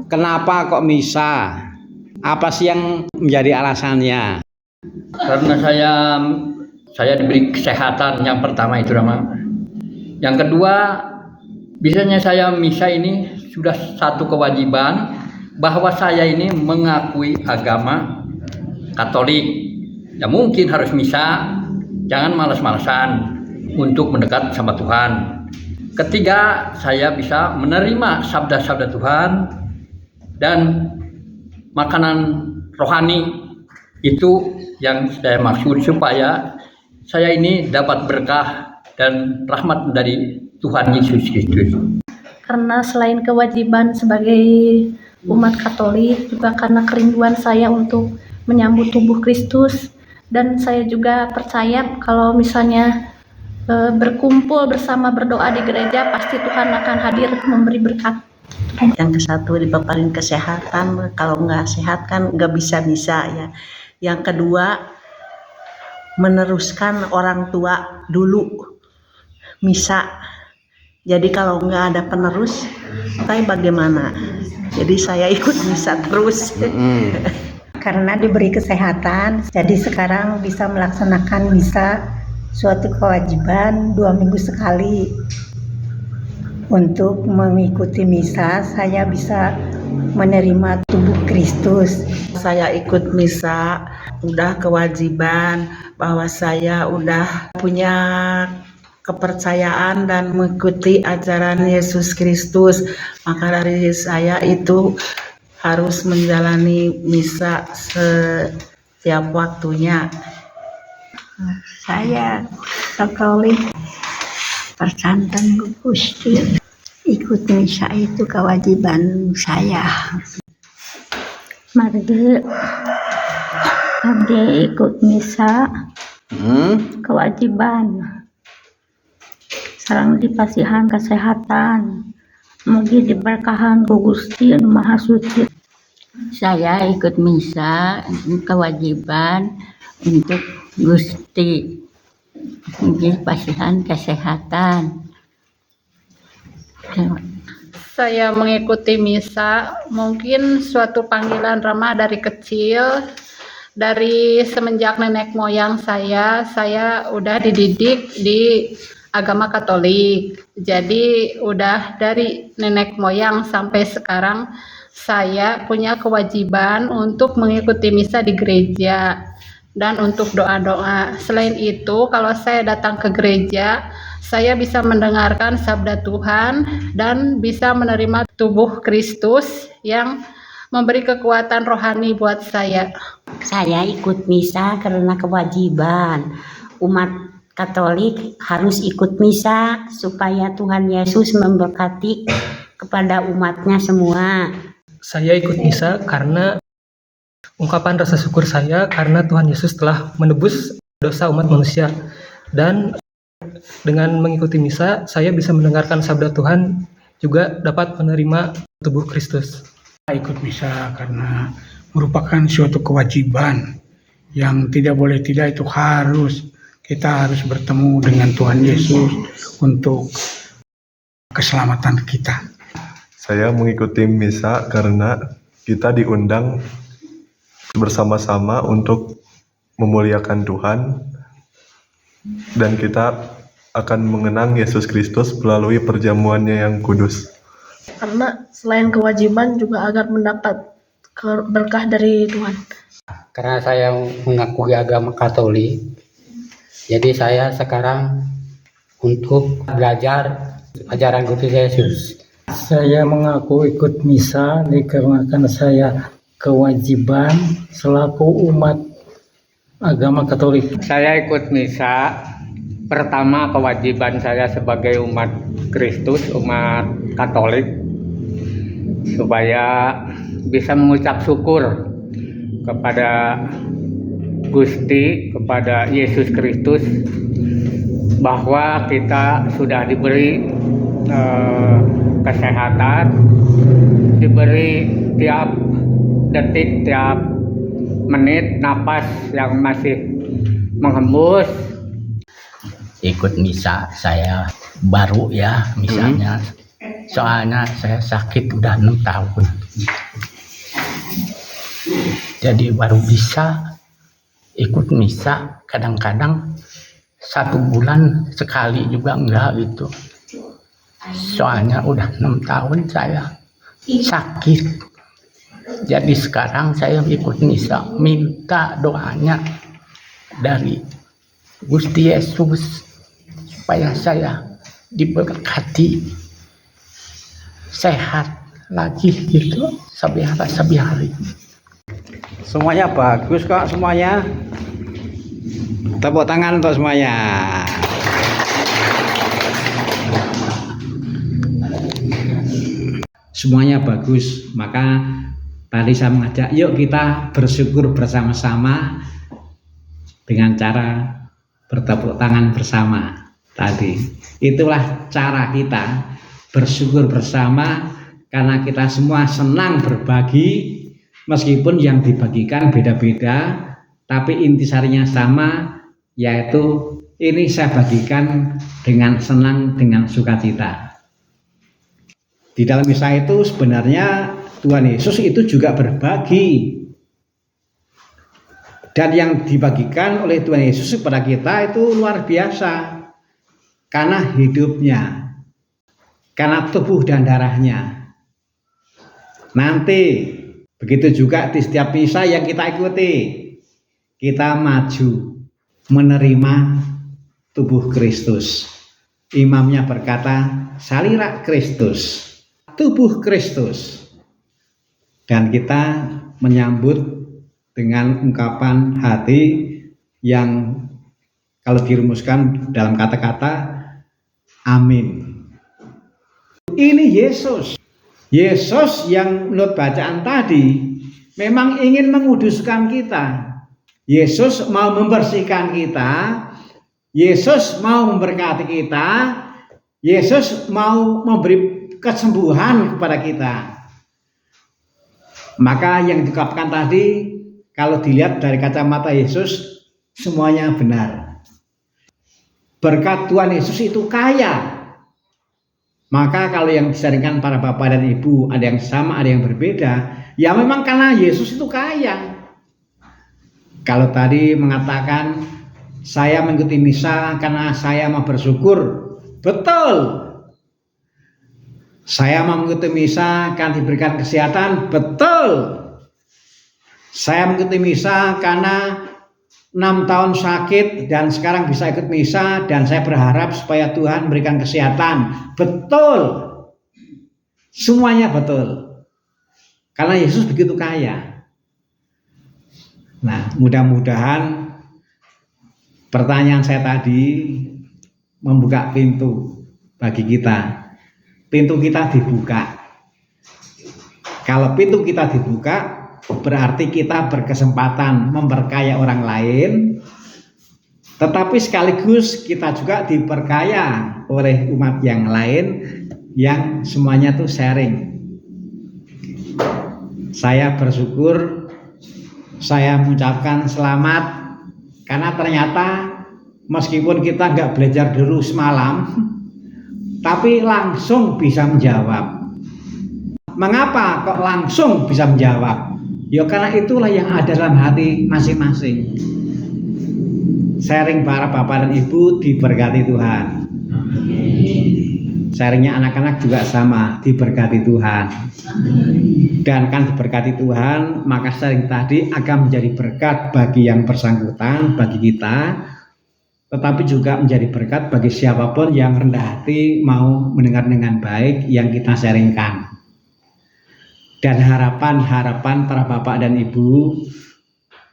Kenapa kok misa? Apa sih yang menjadi alasannya? Karena saya diberi kesehatan, yang pertama itu Rama. Yang kedua, biasanya saya misa ini sudah satu kewajiban bahwa saya ini mengakui agama Katolik. Ya mungkin harus misa, jangan malas-malasan untuk mendekat sama Tuhan. Ketiga, saya bisa menerima sabda-sabda Tuhan dan makanan rohani. Itu yang saya maksud, supaya saya ini dapat berkah dan rahmat dari Tuhan Yesus Kristus. Karena selain kewajiban sebagai umat Katolik, juga karena kerinduan saya untuk menyambut tubuh Kristus, dan saya juga percaya kalau misalnya berkumpul bersama berdoa di gereja, pasti Tuhan akan hadir memberi berkat. Yang kesatu dipaparin kesehatan, kalau nggak sehat kan nggak bisa ya. Yang kedua, meneruskan orang tua dulu misa. Jadi kalau nggak ada penerus, saya bagaimana? Jadi saya ikut misa terus. Karena diberi kesehatan, jadi sekarang bisa melaksanakan misa, suatu kewajiban 2 minggu sekali. Untuk mengikuti misa, saya bisa menerima tubuh Kristus. Saya ikut misa, udah kewajiban bahwa saya udah punya kepercayaan dan mengikuti ajaran Yesus Kristus. Maka dari saya itu harus menjalani misa setiap waktunya. Saya Katolik, persantan Gusti. Ikut misa itu kewajiban saya. Mari ikut misa, kewajiban. Sareng dipasihan kesehatan, mugi diberkahan ku Gusti Anu Maha Suci. Saya ikut misa, kewajiban untuk Gusti, mugi dipasihan kesehatan. Saya mengikuti misa, mungkin suatu panggilan Rama dari kecil. Dari semenjak nenek moyang saya udah dididik di agama Katolik. Jadi udah dari nenek moyang sampai sekarang saya punya kewajiban untuk mengikuti misa di gereja dan untuk doa-doa. Selain itu, kalau saya datang ke gereja, saya bisa mendengarkan sabda Tuhan dan bisa menerima tubuh Kristus yang memberi kekuatan rohani buat saya. Saya ikut misa karena kewajiban. Umat Katolik harus ikut misa supaya Tuhan Yesus memberkati kepada umatnya semua. Saya ikut misa karena ungkapan rasa syukur saya karena Tuhan Yesus telah menebus dosa umat manusia. Dan dengan mengikuti misa, saya bisa mendengarkan sabda Tuhan, juga dapat menerima tubuh Kristus. Ikut misa karena merupakan suatu kewajiban yang tidak boleh tidak, itu kita harus bertemu dengan Tuhan Yesus untuk keselamatan kita. Saya mengikuti misa karena kita diundang bersama-sama untuk memuliakan Tuhan, dan kita akan mengenang Yesus Kristus melalui perjamuannya yang kudus. Karena selain kewajiban juga agar mendapat berkah dari Tuhan. Karena saya mengakui agama Katolik, jadi saya sekarang untuk belajar ajaran Gusti Yesus. Saya mengaku ikut misa dikarenakan saya kewajiban selaku umat agama Katolik. Saya ikut misa, pertama kewajiban saya sebagai umat Kristus, umat Katolik, supaya bisa mengucap syukur kepada Gusti, kepada Yesus Kristus, bahwa kita sudah diberi kesehatan, diberi tiap detik, tiap menit napas yang masih menghembus. Ikut misa saya baru ya, misalnya soalnya saya sakit udah 6 tahun. Jadi baru bisa ikut misa, kadang-kadang 1 bulan sekali juga enggak gitu. Soalnya udah 6 tahun saya sakit. Jadi sekarang saya ikut misa, minta doanya dari Gusti Yesus supaya saya diberkati sehat lagi gitu sabi-hari. Semuanya bagus kok semuanya. Tepuk tangan untuk semuanya. Semuanya bagus, maka tadi saya mengajak yuk kita bersyukur bersama-sama dengan cara bertepuk tangan bersama tadi. Itulah cara kita bersyukur bersama, karena kita semua senang berbagi. Meskipun yang dibagikan beda-beda, tapi intisarinya sama, yaitu ini saya bagikan dengan senang, dengan sukacita. Di dalam misa itu sebenarnya Tuhan Yesus itu juga berbagi. Dan yang dibagikan oleh Tuhan Yesus kepada kita itu luar biasa. Karena hidupnya, karena tubuh dan darahnya. Nanti begitu juga di setiap misa yang kita ikuti, kita maju menerima tubuh Kristus. Imamnya berkata, salira Kristus, tubuh Kristus. Dan kita menyambut dengan ungkapan hati yang kalau dirumuskan dalam kata-kata, amin. Ini Yesus. Yesus yang menurut bacaan tadi memang ingin menguduskan kita. Yesus mau membersihkan kita. Yesus mau memberkati kita. Yesus mau memberi kesembuhan kepada kita. Maka yang diungkapkan tadi, kalau dilihat dari kacamata Yesus, semuanya benar. Berkat Tuhan Yesus itu kaya. Maka kalau yang disaringkan para bapak dan ibu, ada yang sama, ada yang berbeda, ya memang karena Yesus itu kaya. Kalau tadi mengatakan saya mengikuti misa karena saya mau bersyukur, betul. Saya mau mengikuti misa karena diberikan kesehatan, betul. Saya mengikuti misa karena 6 tahun sakit dan sekarang bisa ikut misa dan saya berharap supaya Tuhan memberikan kesehatan. Betul. Semuanya betul. Karena Yesus begitu kaya. Nah, mudah-mudahan pertanyaan saya tadi membuka pintu bagi kita. Pintu kita dibuka. Kalau pintu kita dibuka, berarti kita berkesempatan memperkaya orang lain, tetapi sekaligus kita juga diperkaya oleh umat yang lain yang semuanya tuh sharing. Saya bersyukur, saya mengucapkan selamat karena ternyata meskipun kita nggak belajar dulu semalam, tapi langsung bisa menjawab. Mengapa kok langsung bisa menjawab? Ya karena itulah yang ada dalam hati masing-masing. Sharing para bapak dan ibu diberkati Tuhan. Sharingnya anak-anak juga sama, diberkati Tuhan. Dan kan diberkati Tuhan, maka sharing tadi akan menjadi berkat bagi yang bersangkutan, bagi kita, tetapi juga menjadi berkat bagi siapapun yang rendah hati mau mendengar dengan baik yang kita sharingkan. Dan harapan-harapan para bapak dan ibu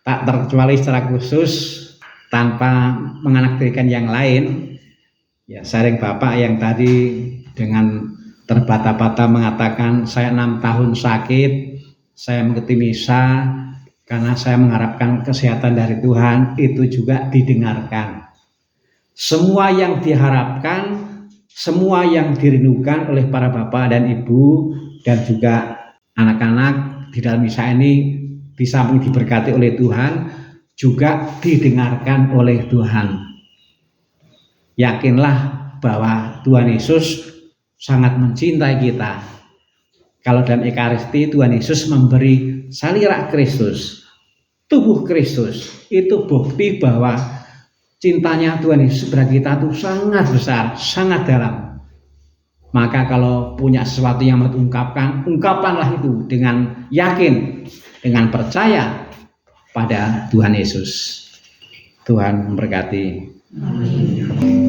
tak terkecuali secara khusus tanpa menganaktirikan yang lain, ya sharing bapak yang tadi dengan terbata-bata mengatakan saya 6 tahun sakit, saya mengikuti misa karena saya mengharapkan kesehatan dari Tuhan, itu juga didengarkan. Semua yang diharapkan, semua yang dirindukan oleh para bapak dan ibu dan juga anak-anak di dalam misa ini di samping diberkati oleh Tuhan juga didengarkan oleh Tuhan. Yakinlah bahwa Tuhan Yesus sangat mencintai kita Kalau dalam Ekaristi Tuhan Yesus memberi salira Kristus, tubuh Kristus, itu bukti bahwa cintanya Tuhan Yesus bagi kita itu sangat besar, sangat dalam. Maka kalau punya sesuatu yang mau diungkapkan, ungkapkanlah itu dengan yakin, dengan percaya pada Tuhan Yesus. Tuhan memberkati. Amin.